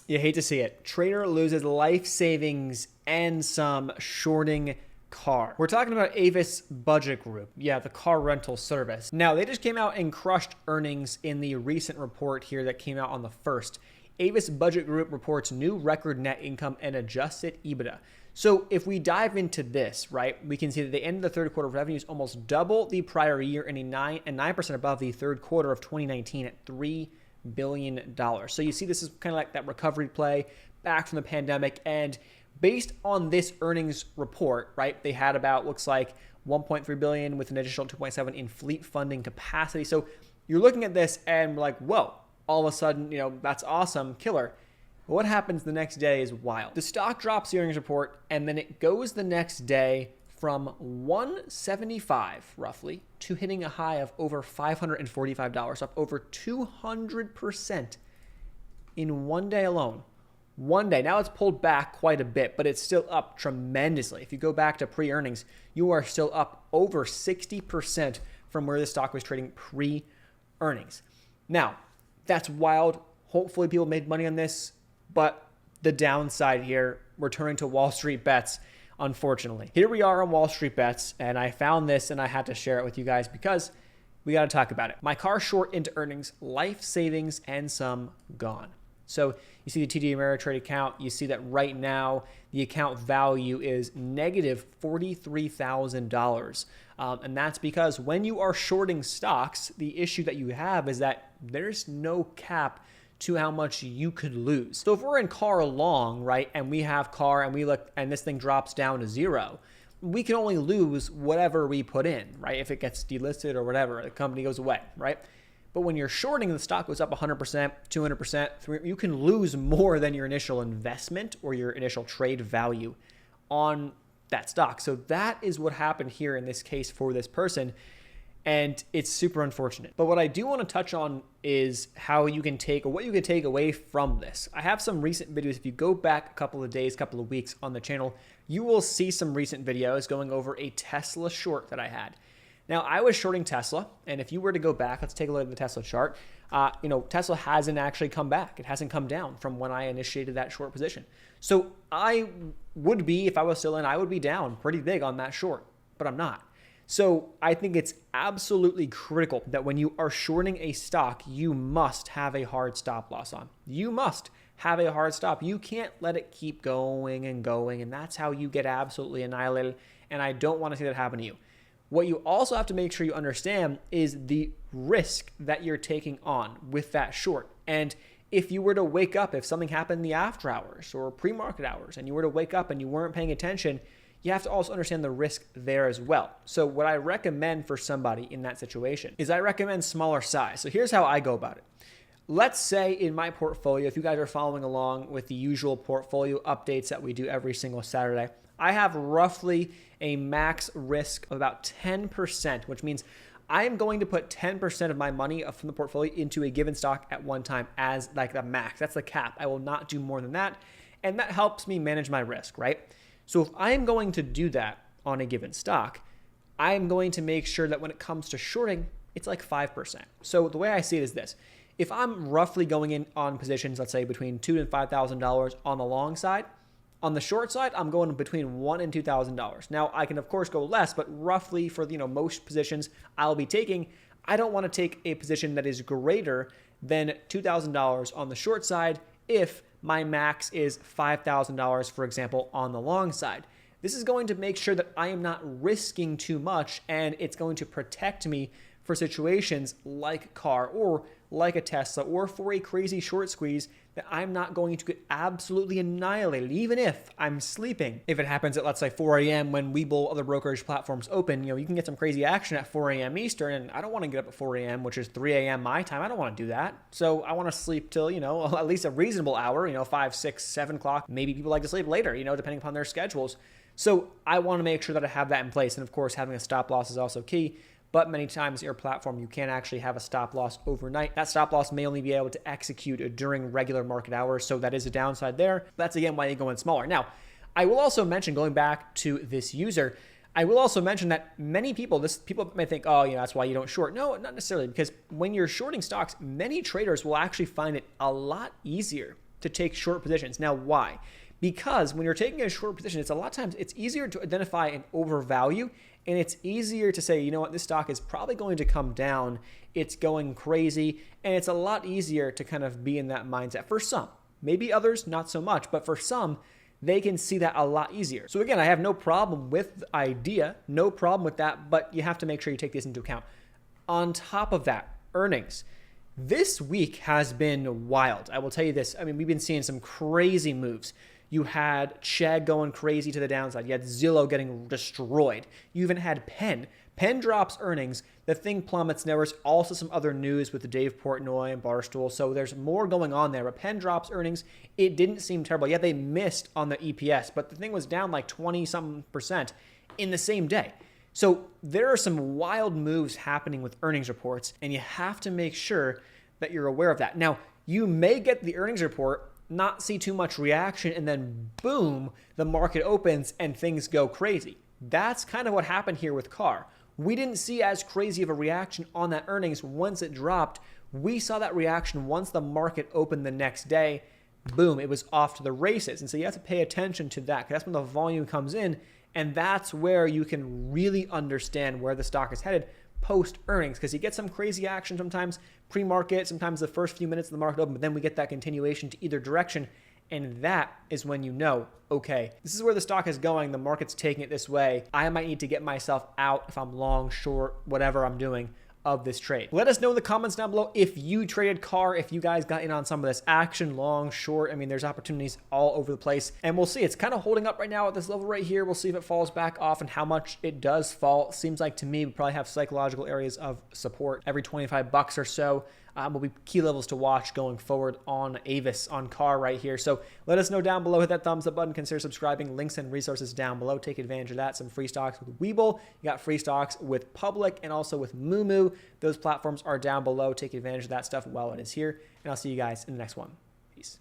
You hate to see it. Trader loses life savings and some shorting car. We're talking about Avis Budget Group. Yeah, the car rental service. Now, they just came out and crushed earnings in the recent report here that came out on the 1st. Avis Budget Group reports new record net income and adjusted EBITDA. So if we dive into this, right, we can see that the end of the third quarter revenues almost double the prior year and 9% above the third quarter of 2019 at $3 billion. So you see this is kind of like that recovery play back from the pandemic. And based on this earnings report, right, they had about, looks like 1.3 billion with an additional 2.7 in fleet funding capacity. So you're looking at this and we're like, whoa, all of a sudden, that's awesome, killer. What happens the next day is wild. The stock drops the earnings report and then it goes the next day from 175 roughly to hitting a high of over $545, up over 200% in one day alone. One day. Now it's pulled back quite a bit, but it's still up tremendously. If you go back to pre-earnings, you are still up over 60% from where the stock was trading pre-earnings. Now, that's wild. Hopefully people made money on this, but the downside here, we're turning to WallStreeBets, unfortunately. Here we are on WallStreeBets, and I found this and I had to share it with you guys because we got to talk about it. My car short into earnings, life savings, and some gone. So you see the TD Ameritrade account. You see that right now the account value is negative $43,000. And that's because when you are shorting stocks, the issue that you have is that there's no cap to how much you could lose. So if we're in car long, right, and we have car and we look and this thing drops down to zero, we can only lose whatever we put in, right? If it gets delisted or whatever, the company goes away, right? But when you're shorting, the stock goes up 100%, 200%, you can lose more than your initial investment or your initial trade value on that stock. So that is what happened here in this case for this person. And it's super unfortunate. But what I do want to touch on is how you can take, or what you can take away from this. I have some recent videos. If you go back a couple of days, couple of weeks on the channel, you will see some recent videos going over a Tesla short that I had. Now, I was shorting Tesla, and if you were to go back, let's take a look at the Tesla chart. Tesla hasn't actually come back. It hasn't come down from when I initiated that short position. So I would be, if I was still in, I would be down pretty big on that short, but I'm not. So I think it's absolutely critical that when you are shorting a stock, you must have a hard stop loss on. You must have a hard stop. You can't let it keep going and going, and that's how you get absolutely annihilated, and I don't want to see that happen to you. What you also have to make sure you understand is the risk that you're taking on with that short. And if you were to wake up, if something happened in the after hours or pre-market hours, and you were to wake up and you weren't paying attention, you have to also understand the risk there as well. So what I recommend for somebody in that situation is I recommend smaller size. So here's how I go about it. Let's say in my portfolio, if you guys are following along with the usual portfolio updates that we do every single Saturday, I have roughly a max risk of about 10%, which means I am going to put 10% of my money from the portfolio into a given stock at one time as like the max. That's the cap. I will not do more than that. And that helps me manage my risk, right? So if I am going to do that on a given stock, I am going to make sure that when it comes to shorting, it's like 5%. So the way I see it is this. If I'm roughly going in on positions, let's say between $2,000 and $5,000 on the long side, on the short side, I'm going between $1,000 and $2,000. Now, I can, of course, go less, but roughly for most positions I'll be taking, I don't want to take a position that is greater than $2,000 on the short side if my max is $5,000, for example, on the long side. This is going to make sure that I am not risking too much, and it's going to protect me for situations like car or like a Tesla or for a crazy short squeeze that I'm not going to get absolutely annihilated, even if I'm sleeping. If it happens at, let's say, 4 a.m. when Webull, other brokerage platforms open, you can get some crazy action at 4 a.m. Eastern, and I don't want to get up at 4 a.m., which is 3 a.m. my time. I don't want to do that. So I want to sleep till, at least a reasonable hour, 5, 6, 7 o'clock. Maybe people like to sleep later, depending upon their schedules. So I want to make sure that I have that in place. And of course, having a stop loss is also key. But many times your platform, you can't actually have a stop loss overnight. That stop loss may only be able to execute during regular market hours. So that is a downside there. That's again why you go in smaller. Now, I will also mention, going back to this user, I will also mention that many people, people may think, oh, that's why you don't short. No, not necessarily, because when you're shorting stocks, many traders will actually find it a lot easier to take short positions. Now, why? Because when you're taking a short position, it's a lot of times it's easier to identify an overvalue, and it's easier to say, you know what, this stock is probably going to come down. It's going crazy, and it's a lot easier to kind of be in that mindset for some. Maybe others, not so much, but for some, they can see that a lot easier. So again, I have no problem with the idea, no problem with that, but you have to make sure you take this into account. On top of that, earnings. This week has been wild. I will tell you this. I mean, we've been seeing some crazy moves. You had Chegg going crazy to the downside. You had Zillow getting destroyed. You even had Penn. Penn drops earnings. The thing plummets. There was also some other news with Dave Portnoy and Barstool. So there's more going on there. But Penn drops earnings. It didn't seem terrible. Yeah, they missed on the EPS, but the thing was down like 20-something% in the same day. So there are some wild moves happening with earnings reports, and you have to make sure that you're aware of that. Now, you may get the earnings report, not see too much reaction, and then boom, the market opens and things go crazy. That's kind of what happened here with CAR. We didn't see as crazy of a reaction on that earnings once it dropped. We saw that reaction once the market opened the next day. Boom, it was off to the races. And so you have to pay attention to that, because that's when the volume comes in, and that's where you can really understand where the stock is headed post earnings, because you get some crazy action sometimes pre-market, sometimes the first few minutes of the market open, but then we get that continuation to either direction. And that is when you know, okay, this is where the stock is going. The market's taking it this way. I might need to get myself out if I'm long, short, whatever I'm doing of this trade. Let us know in the comments down below if you traded CAR, if you guys got in on some of this action, long, short. I mean, there's opportunities all over the place, and we'll see. It's kind of holding up right now at this level right here. We'll see if it falls back off and how much it does fall. Seems like to me we probably have psychological areas of support every 25 bucks or so. Will be key levels to watch going forward on Avis, on CAR right here. So let us know down below. Hit that thumbs up button. Consider subscribing. Links and resources down below. Take advantage of that. Some free stocks with Webull. You got free stocks with Public and also with Moomoo. Those platforms are down below. Take advantage of that stuff while it is here. And I'll see you guys in the next one. Peace.